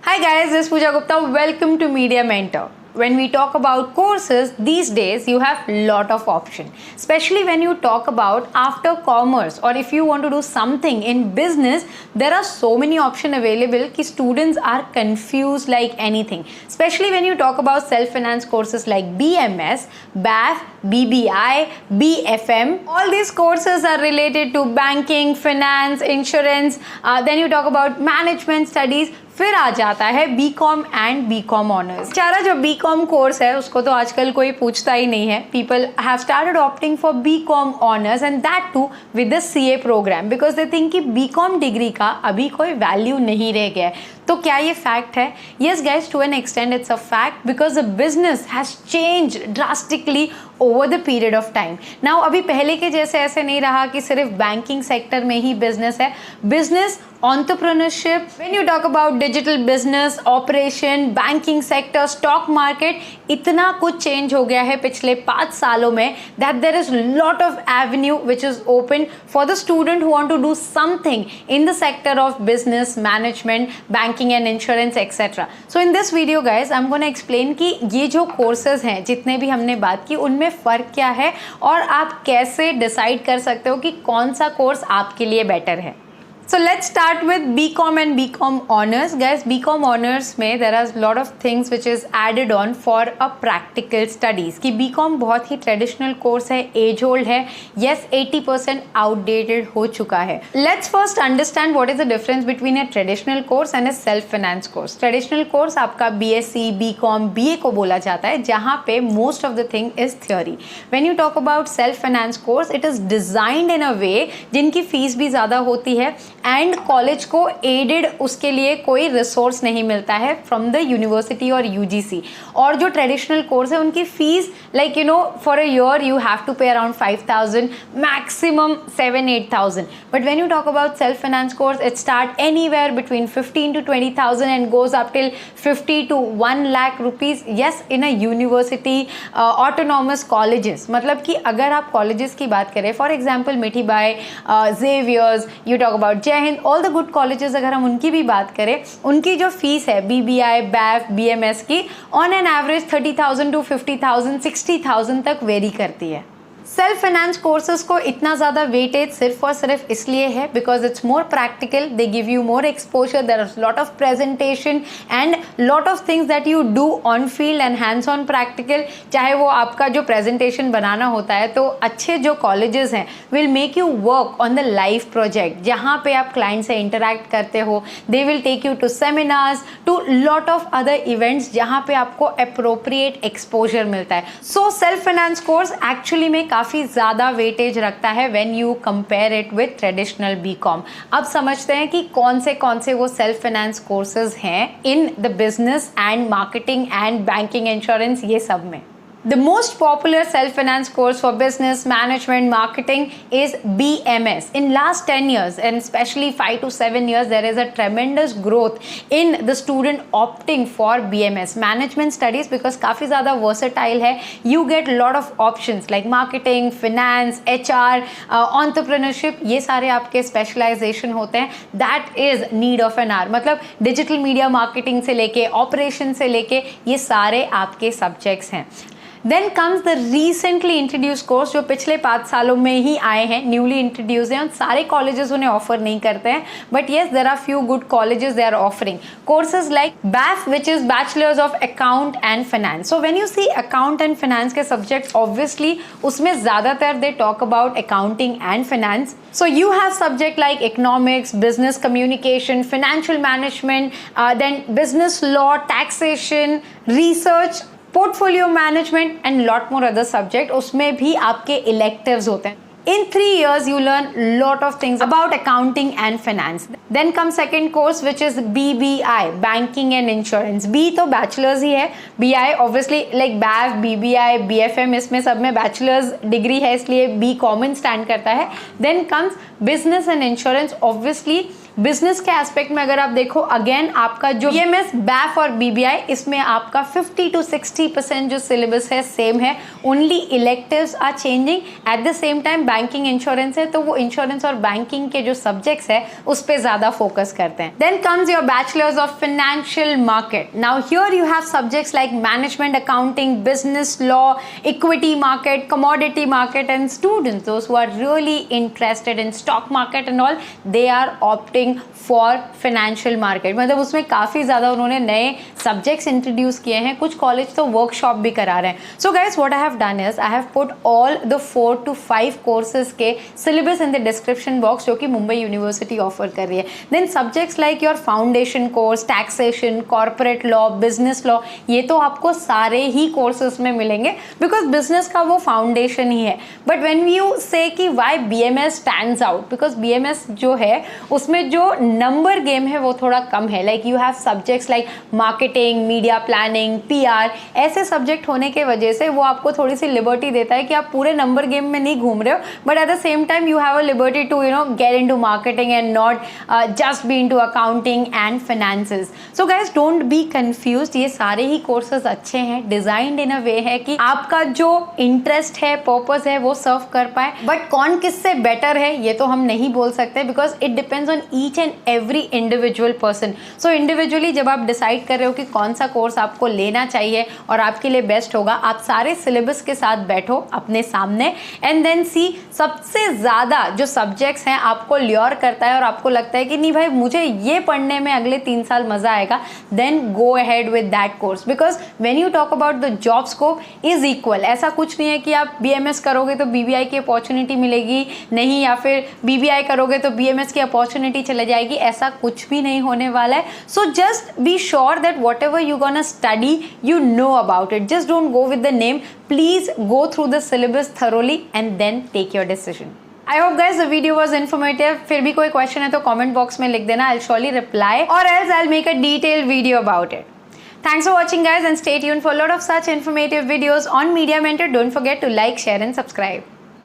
Hi guys, this is Pooja Gupta. Welcome to Media Mentor. When we talk about courses, these days you have lot of option. Especially when you talk about after commerce or if you want to do something in business, there are so many options available कि students are confused like anything. Especially when you talk about self-finance courses like BMS, BAF, BBI, BFM. All these courses are related to banking, finance, insurance. Then you talk about management studies. फिर आ जाता है BCom and BCom honours. बेचारा जो BCom course है उसको तो आजकल कोई पूछता ही नहीं है। People have started opting for BCom honours and that too with the CA programme because they think कि बीकॉम डिग्री का अभी कोई वैल्यू नहीं रह गया है। तो क्या ये फैक्ट है? Yes guys, to an extend it's a fact because the business has change drastically over the period of time. Now अभी पहले के जैसे ऐसे नहीं रहा कि सिर्फ बैंकिंग सेक्टर में ही बिजनेस है। Business entrepreneurship, when you talk about digital business, operation, banking sector, stock market, इतना कुछ चेंज हो गया है पिछले 5 सालों में that there is lot of avenue which is open for the student who want to do something in the sector of business, management, banking and insurance etc. So in this video guys, I'm going to explain कि ये जो courses हैं जितने भी हमने बात की उनमें फ़र्क क्या है और आप कैसे डिसाइड कर सकते हो कि कौन सा कोर्स आपके लिए बेटर है। So let's start with BCom and BCom honors. Guys, BCom honors में there are lot of things which is added on for a practical studies. कि BCom बहुत ही traditional course है, age old है, yes 80% outdated हो चुका है। Let's first understand what is the difference between a traditional course and a self-finance course. Traditional course आपका BSc, BCom, BA को बोला जाता है जहाँ पे most of the thing is theory. When you talk about self-finance course, it is designed in a way जिनकी fees भी ज़्यादा होती है एंड कॉलेज को एडेड उसके लिए कोई रिसोर्स नहीं मिलता है फ्रॉम द यूनिवर्सिटी और यूजीसी। और जो ट्रेडिशनल कोर्स है उनकी fees like you know for a year you have to pay around 5,000 maximum 7-8,000 but when you talk about self finance course it start anywhere between 15 to 20,000 and goes up till 50 to 1 lakh rupees yes in a university autonomous colleges. मतलब कि अगर आप colleges की बात करें for example मिठी by, Xavier's, you talk about Jai Hind, all the good colleges अगर हम उनकी भी बात करें उनकी जो फीस है BBI, BAF, BMS की ऑन एन एवरेज 30,000 to 50,000, 60,000 तक वेरी करती है। सेल्फ फाइनेंस कोर्सेज को इतना ज़्यादा वेटेज सिर्फ और सिर्फ इसलिए है because it's more practical, they give you more exposure, there is lot of presentation and lot of things that you do on field and hands on practical. चाहे वो आपका जो प्रेजेंटेशन बनाना होता है तो अच्छे जो कॉलेजेस हैं will make you work on the live project जहाँ पे आप क्लाइंट से इंटरैक्ट करते हो। They will take you to seminars, to lot of other events जहाँ पे आपको अप्रोप्रिएट एक्सपोजर मिलता है। So self finance course actually में काफ़ी ज़्यादा वेटेज रखता है when you compare it with traditional BCom. अब समझते हैं कि कौन से वो सेल्फ फाइनेंस कोर्सेज हैं in the business and marketing and banking insurance ये सब में। The most popular self-finance course for business, management, marketing is BMS. In last 10 years and especially 5 to 7 years, there is a tremendous growth in the student opting for BMS. Management studies because काफ़ी ज़्यादा versatile है. You get lot of options like marketing, finance, HR, entrepreneurship. ये सारे आपके specialization होते हैं. That is need of an hour. मतलब digital media marketing से लेके operation से लेके ये सारे आपके subjects हैं। Then comes the recently introduce course जो पिछले 5 सालों में ही आए हैं, न्यूली इंट्रोड्यूस हैं और सारे कॉलेजेस उन्हें ऑफर नहीं करते हैं but yes there are few good colleges they are offering courses like BAF which is bachelors of account and finance. So when you see account and finance के subjects obviously उसमें ज़्यादातर they talk about accounting and finance. So you have subject like economics, business communication, financial management, then business law, taxation, research, portfolio management and lot more other subject उसमें भी आपके electives होते हैं। In 3 years, you learn lot of things about accounting and finance. Then comes second course, which is BBI, banking and insurance. B तो bachelor's ही है, BI obviously like BAF, BBI, BFM इसमें सब में bachelor's degree है इसलिए B common stand करता है. Then comes business and insurance, obviously business के एस्पेक्ट में अगर आप देखो, अगेन आपका जो BMS, BAF और BBI, इसमें आपका 50 to 60% जो सिलेबस है सेम है, only electives are changing. At the same time banking insurance है, तो वो इंश्योरेंस और बैंकिंग के जो सब्जेक्ट्स है उस पर ज्यादा फोकस करते हैं। Then comes your bachelors of financial market. Now here you have subjects like management accounting, business law, equity market, commodity market, and students, those who are really interested in stock market and all, they are opting for financial market। मतलब उसमें काफ़ी ज़्यादा उन्होंने नए subjects introduce किए हैं, कुछ college तो वर्कशॉप भी करा रहे हैं। So guys what I have done is I have put all the 4 to 5 courses के syllabus in the description box जो कि मुंबई यूनिवर्सिटी ऑफर कर रही है। Then subjects like your foundation course, taxation, corporate law, business law, ये तो आपको सारे ही कोर्सेज में मिलेंगे बिकॉज बिजनेस का वो फाउंडेशन ही है। बट व्हेन यू से कि why BMS stands out, because BMS जो है उसमें जो नंबर गेम है वो थोड़ा कम है। Like you have subjects like marketing, media planning, PR, ऐसे सब्जेक्ट होने के वजह से वो आपको थोड़ी सी लिबर्टी देता है कि आप पूरे नंबर गेम में नहीं घूम रहे हो, but at the same time you have a liberty to get into marketing and not just be into accounting and finances. So guys don't be confused, ये सारे ही कोर्सेज अच्छे हैं, डिजाइंड इन अ वे है कि आपका जो इंटरेस्ट है, पर्पस है, वो सर्व कर पाए। बट कौन किससे बेटर है ये तो हम नहीं बोल सकते because it depends on each and every individual person. So individually जब आप डिसाइड कर रहे हो कि कौन सा कोर्स आपको लेना चाहिए और आपके लिए बेस्ट होगा, आप सारे सिलेबस के साथ बैठो अपने सामने एंड देन सी सबसे ज़्यादा जो सब्जेक्ट्स हैं आपको ल्योर करता है और आपको लगता है कि नहीं भाई मुझे ये पढ़ने में अगले 3 साल मज़ा आएगा, then go ahead with that course. Because when you talk about the job scope is equal. ऐसा कुछ नहीं है कि आप BMS करोगे तो BBI की अपॉर्चुनिटी मिलेगी नहीं, या फिर BBI करोगे तो BMS की अपॉर्चुनिटी चले जाएगी, ऐसा कुछ भी नहीं होने वाला है। So just be sure that what ever you gonna study you know about it, just don't go with the name, please go through the syllabus thoroughly and then take your decision. I hope guys the video was informative. फिर भी कोई question है तो comment box में लिख देना, I'll surely reply or else I'll make a detailed video about it. Thanks for watching guys and stay tuned for a lot of such informative videos on Media Mentor. Don't forget to like, share and subscribe.